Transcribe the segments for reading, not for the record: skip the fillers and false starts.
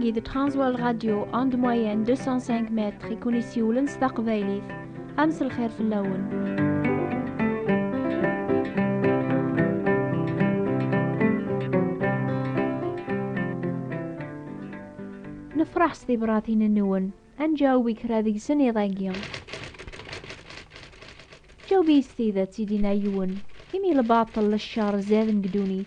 Dagi de Transworld Radio onde moyenne 205 متر يكون يسيولن ستقبايليت أمس الخير في اللون. نفرح ستيبراتين النون أنجاوبي كراديك سني ضاقيا جاوبي استيذا تيدينا يون إمي الباطل للشار زاد مقدوني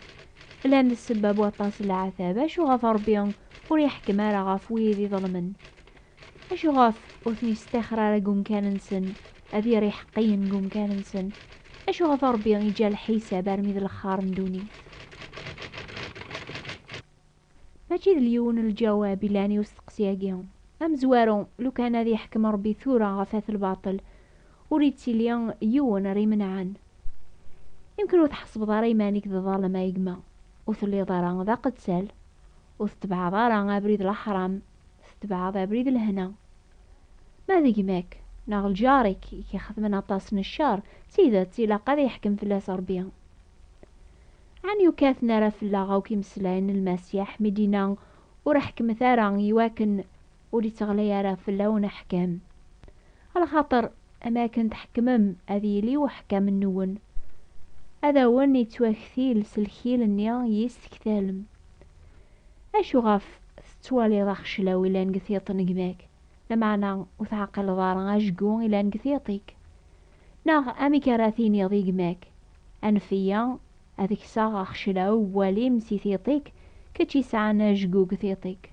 لأن السبب وطاس العذاب أشو غاف ربيان وريحكم على غاف ويدي ظلمن أشو غاف أثني استخرار قوم كان نسن أذي ريح قين قوم كان نسن أشو غاف ربيان يجال حيسة برمي ذي الخار مدوني ماشي اليون الجواب لاني وستقسياقيهم أم زوارون لو كان هذي يحكم ربي ثورة غفاث الباطل وريد سيليان يون ريمنعان يمكن تحسب ضاري مانيك ذا ظالم يقما وثلي ضارا ذا قد سال وتتبع ضارا بريد الحرام تتبع ذا بريد الهنا ما ذي قماك ناغل جارك ياخذ من عطاس الشار سيدة تيلا قد يحكم في الله صربيا عن يكاث نرى في اللغة وكيمسلاين المسيح مدينة ورحكم ثارا يواكن ولي تغلي يرى في اللون أحكام على خاطر أماكن تحكمم أذيلي وحكام النون هذا وني توكثيل سلكيل النيا يستكثالم أشو غاف توالي ضخش لو إلا نقثيط نقماك لمعنا وثعقل ضارا أشقون إلا نقثيطيك ناغ أمي كراثين يضيق ماك أنفيا هذيك ساغ خشلاو والي مسيثيطيك كتشي ساعنا أشقو قثيطيك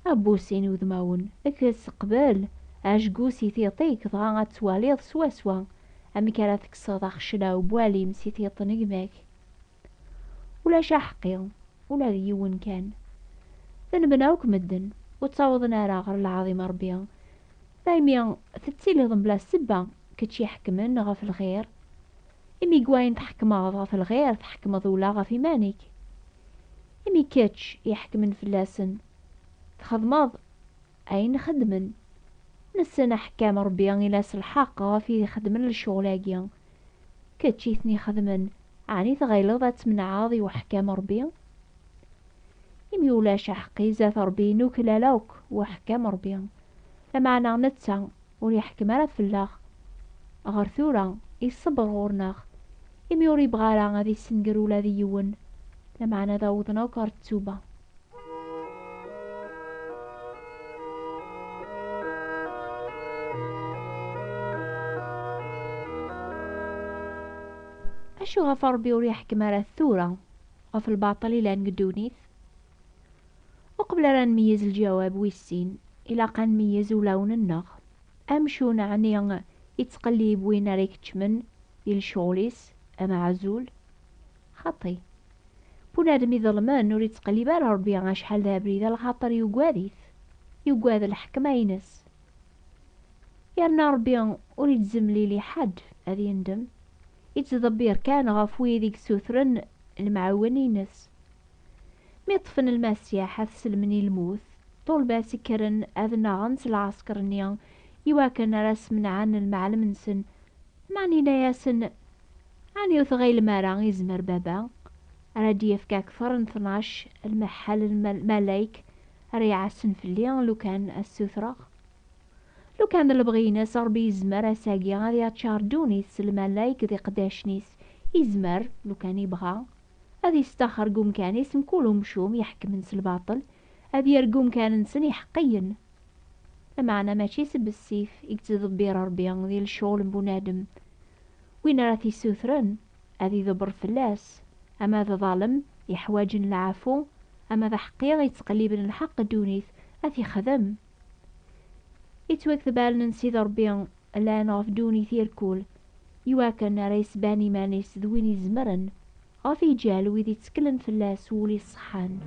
أبوسين وذماون اكس قبل أشقو سيثيطيك ضغا تواليض سوا سوا أمي كراثك صاغ خشلاو بوالي مسيثيط نقماك ولا شحقي ولا ذيون كان ذنبناوك مدن وتصاوضنا راغر العظيم ربيا دايميا تتسيلي ضمبلا السبا كتشي حكمن غا في الغير إمي قواين تحكم غا في الغير تحكم ذولا غا في مانيك إمي كاتش يحكمن في اللاسن تخدمض أين خدمن نسنا حكام ربيا إلاس الحق غا في خدمن للشغلاقيا كاتشي ثني خدمن عني تغيلظت من عاضي وحكام ربيا إمي ولا شحقي زات ربي نوكلا لوك وحكام ربيا لمعنا نتسا وليحكم على فلاغ غرثورا يصبر غورناغ إمي وري بغالا غادي السنقر ولا ذي يون لمعنا ذاوضنا وكارتسوبا أشو غاف ربي وريحكم على الثورة غاف الباطل إلا نقدونيث وقبل راه نميز الجواب ويسين إلا قا نميز ولون النغ أمشو نعني يتقلب وين ريك تشمن ديال الشغليس أما عزول خطي بنادم يظلمان نوري تقلب على ربي شحال ذا بريد الخاطر يقواذ الحكمة ينس يرنا ربي وريد زملي لي حد هذي يندم يتدبير كان غفوي ذيك سوثرن المعاون ينس ميطفن المسيح السلمني الموت طول باسي كرن أذنا غنس العسكرنيا يواكن رسمنا عن المعلم نسن معني نياسن عني يثغيل مارا يزمر بابا رادي يفك أكثر من 12 المحل الملايك ريعسن في الليل لو كان السثرة لو كان البغينا صار بيزمر أساقي غادي تشاردونيس الملايك ذي قداشنيس يزمر لو كان يبغى هذي استخر قوم كان اسم كلهم شوم يحكم من الباطل هذي يرقوم كان نسن يحقين لمعنا ماشي سب السيف يكتذب بير ربيان ذي الشغل بنادم وين راثي سوثرن هذي ذبر فلاس أما ذا ظالم يحواج العفو أما ذا حقيق يتقلبن الحق دونيث أثي خدم يتوكذ بالنا نسيد ربيان لا نغف دونيث يركول يواكن ريس باني مانيس ذوين يزمرن غافي جال ويدي تسكلن فلاس ولي الصحان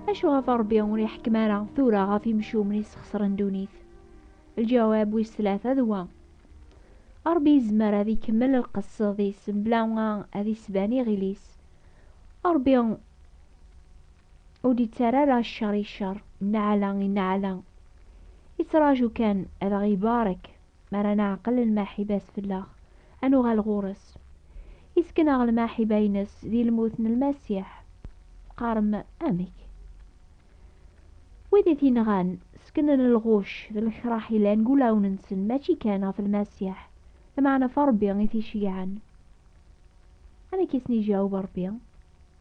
أشو غاف ربي وريحكم على ثورة غافي مشو من يسخسرن دونيث الجواب والثلاثة ذوا أربي زمر هذي كمل القصة ذي سبلا هذي سباني غليس أربي ودي ترى الشر الشر نعلا يتراجو كان هذا غيبارك مرنا عقل الماحي باس في الله انو غالغورس يسكن غال الماحي بينس دي الموت المسيح قارم امك ويدي تينغان سكن الغوش ذي الخراحي لا نقول وننسن ماشي كان في المسيح لمعنا فربي غيثي شيعان انا كيسني جاوب ربي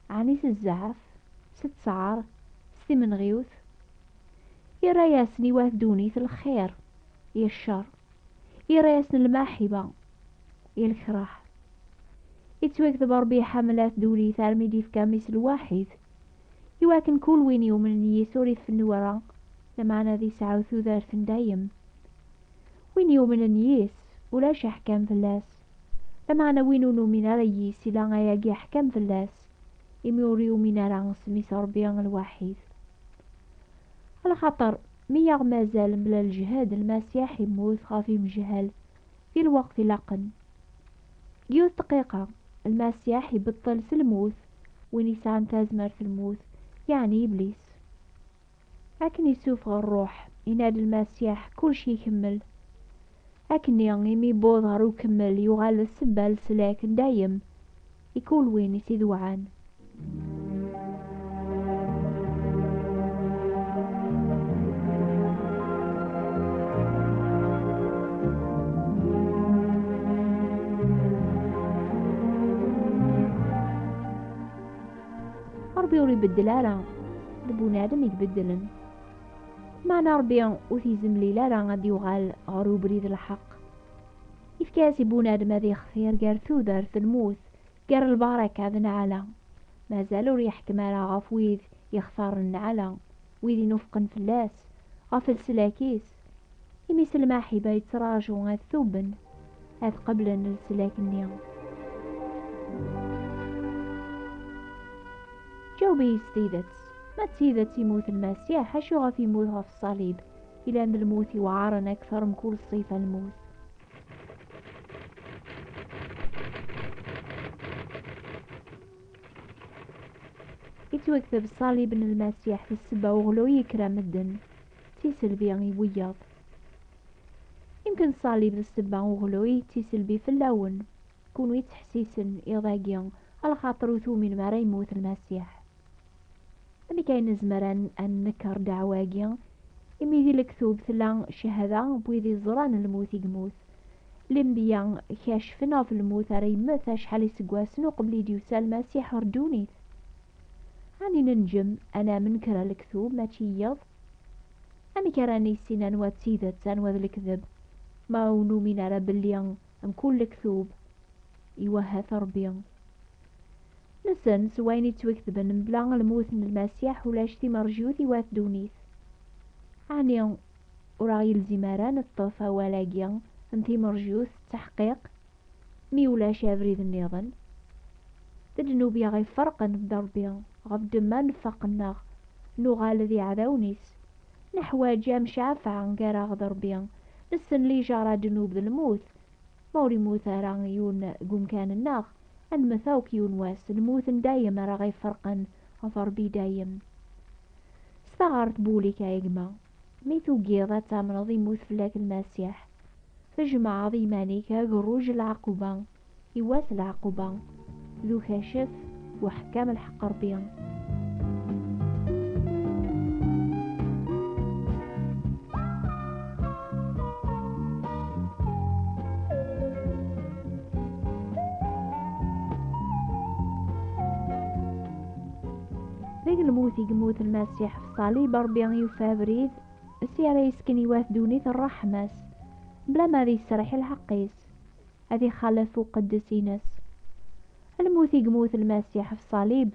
عنيس الزعف ست سعر ستي من غيوث يراياسني واثدوني في الخير يا الشر يراياسن الماحبة يا الكراح يتوكذب ربي حملات دولي ثارمي دي في كاميس الواحد يواكن كل وين يوم من يسوري في النورا لمعنا ذي سعوثو ذات دايم وين يوم من يس ولاش أحكام في اللاس لمعنا وينو من ريس لا غياقي أحكام في اللاس يميوريو من رانس ميس ربي الواحد على خاطر مياغ مازال بلا الجهاد المسيح يموت خافي مجهل في الوقت لقن جيوز دقيقة المسيح يبطل الموت ونسان تازمر في الموت يعني إبليس لكن يسوف الروح ينادي المسيح كل شي يكمل لكن يمي بوظهر وكمل يغال السبال سلاكن دايم يكون وين يسيدوعان ربي يوري بدلالة لبنادم يتبدلن معنى ربي وثي زملي لا غادي يغال غرو بريد الحق يفكاسي بنادم هذي خثير قار ثوذر في الموت قار البركة ذن على ما زالوا يحكم على غفويذ يختار النعلة ويذي نفقن في اللاس غفل سلاكيس يميس الماحبة يتراجو غاث ثوبن هذ قبل السلاك النيام جاوبي ستيدت ما تسيدت يموت المسيح حشو غف يموت غف الصليب إلى أن الموت وعارنا أكثر من كل صيفة الموت يتوكتب الصليب ان المسيح في السبا وغلو يكرم الدن تيسلبي يويض يمكن صليب السبا وغلو تيسلبي في اللون كونو يتحسيسن يضاقيا على خاطر وثومين مرا يموت المسيح أمي كاين زمران أن نكر دعواقيا إمي ذي الكتوب ثلا شهادة بويذي الزران الموت يموت الانبياء كاشفنا في الموت راه يموت شحال يسقواسنو قبل يديوسا المسيح ردونيت راني ننجم انا منكر الكذوب ما تيض امي كراني سنان واتسيدت تنوذ الكذب ما ونو من على بليان ام كل كذوب يوهى ثربيا نسن سويني توكذبن بلا الموت من المسيح ولا شتي مرجوثي واثدونيث عني وراه يلزماران الطفا ولاقيا انتي مرجوث تحقيق مي ولا شافريد النظن تجنوبيا غي فرقا بدربيا غف دما نفقنا نغال ذي عذاونيس نحو جام شافعا قرا غضربيا نسن لي جارا جنوب الموت موري موت راه يون قوم كان الناغ ان مثاوك يون واس الموت دايم راه غي فرقا غفر بي دايم استغرت بوليك يا ميتو قيضة تامن ذي موت فلاك المسيح فجمع ذي مانيكا قروج العقوبة يواس العقوبة ذو كاشف وحكام الحق ربيا ذيك الموت يموت المسيح في الصليب ربيا يفابريد السيارة يسكن يواثدوني الرحمس بلا ما ذي السرح الحقيس هذي خلف وقدسينس الموت يموت المسيح في الصليب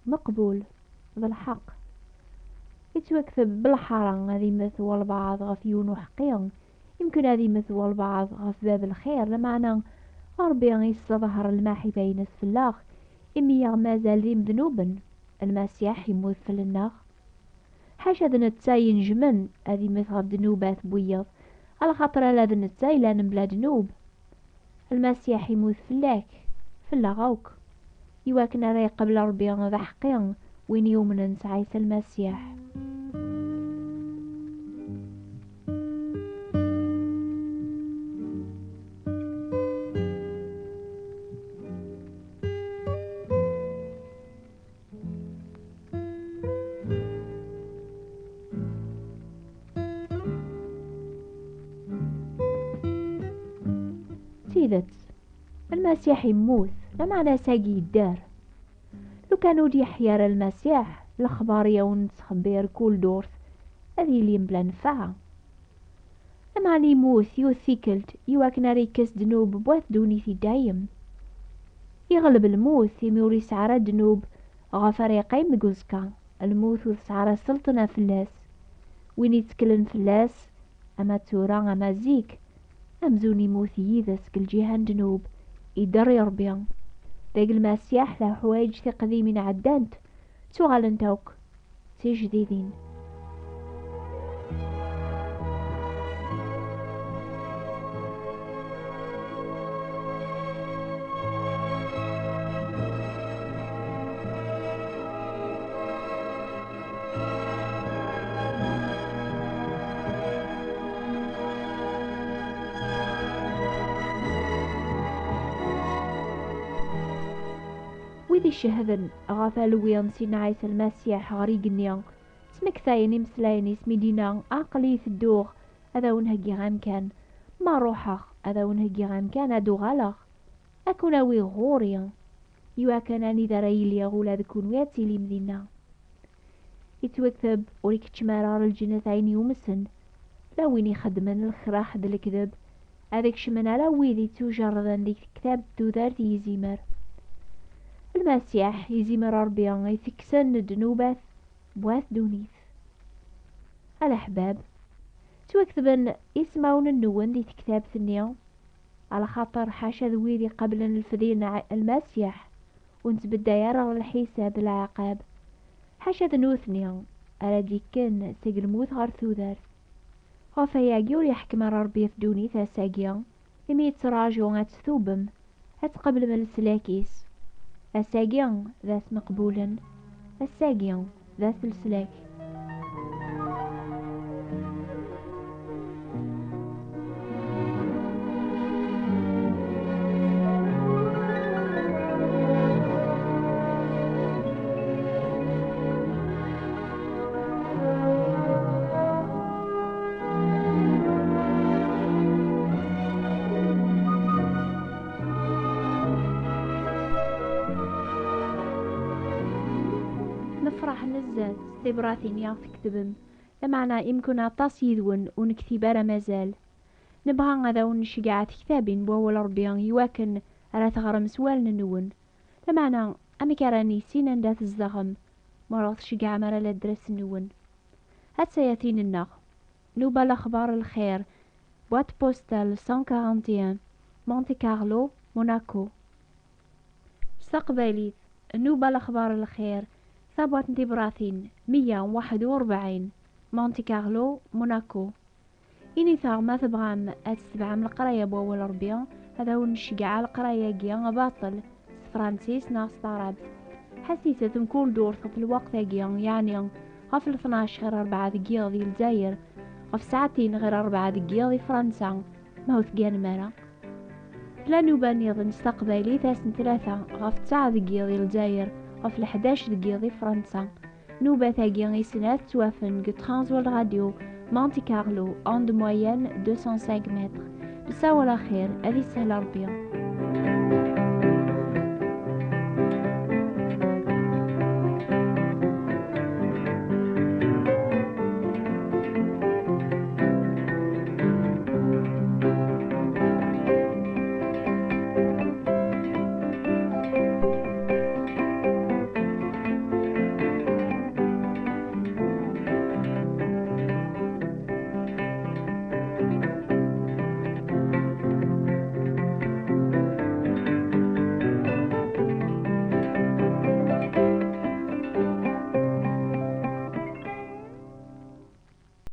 مقبول بالحق يتوكثب بالحرام هذي مثوى البعض غفيون وحقيا يمكن هذه مثوى البعض غف باب الخير لمعنى ربي يستظهر الماحي بين السلاخ إمي مازال ذي مذنوبا المسيح يموت في الناخ حاشا ذنتساي ينجمن هذه مثل ذنوبات بويض على خاطر لا ذنتساي لا نبلا ذنوب المسيح يموت في اللاك في اللاغوك يواكن راي قبل ربي ذا حقيا وين يؤمن عيسى المسيح. تيدت المسيح يموت لا معنى ساقي يدار. لو كانوا دي حيار المسيح الأخبار يون تخبير كل دورث هذه اللي بلا نفعها. لما يموت يوثيكلت يواكنا ريكس دنوب بواث دونيثي دايم يغلب الموت يموري سعر دنوب غفريقي مقوزكا الموت وسعر سلطنة فلاس وين يتكلم فلاس أما تورا أما زيك أمزوني موت يذس كل جيهان دنوب يدري ربيان ذاك المسيح لا حوايج ثقذي من عدانت توغالنتوك سي جديدين. وذي الشهذن غافلو ينسين عيسى المسيح غريق النيان سمكثاين مسلاين اسمي دينا عقلي في الدوغ هذا ونهجي غامكان ما روحخ هذا ونهجي غامكان ادو غالغ اكون اوي غوريا يوا كاناني ذرايلي غولا ذكون وياتي لي مدينة يتوكتب وريك تشمارار الجنة عين يومسن لا وين يخدمن الخراح ذا الكذب هذاك شمن على ويدي توجردن ديك كتاب دودار يزيمر المسيح يزيمر ربيان يثكسن دنوبات بواث دونيث. الأحباب توكتبن يسمعون النون دي كتاب ثنيا على خاطر حاشا ذويدي قبل الفذين المسيح ونتبدا يرى الحساب العقاب حاشا ذنو ثنيا أرادي كان سيقلموث غار ثوذار غفاياقي يحكم ربي في دونيث أساقيا إمي يتراجعو هتثوبم هتقبل من السلاكيس الساقيان ذات مقبولا الساقيان ذات السلاك. نفرح نزات ثبراثين يا تكتبم لمعنا يمكن عطاس يذون ونكتبارا مازال نبغى غدا ونشجع كتابين بوول ربيان يواكن على ثغرم سوال ننون لمعنا أمكاراني سينا ندات الزغم مرض شجع مرا لدرس نون هات سياتين النغ نوبة الأخبار الخير بوات بوستال 141 مونتي كارلو موناكو استقباليت نوبة الأخبار الخير ثابوات نتبراثين 141 مونتي كارلو موناكو. إني ثاغ ما تبغام أتسبعام القراية بوول ربيان هذا هو نشجع القراية جيان باطل فرانسيس ناس طراب حسيتهم كل دور في الوقت جيان يعني غف 12 غير 4 دقيقة ديال الجزائر غف ساعتين غير 4 دقيقة ديال فرنسا ما هو ثقان مرا لا نوبان يظن استقبالي ثاسن 3 غف 9 دقيقة ديال الجزائر غف 11 دقيقة ديال فرنسا نوبة ثاقيا غيسنات توافن كترانزوال راديو مونتي كارلو اند موين 205 متر بساوة الأخير هذه سهلة ربيا.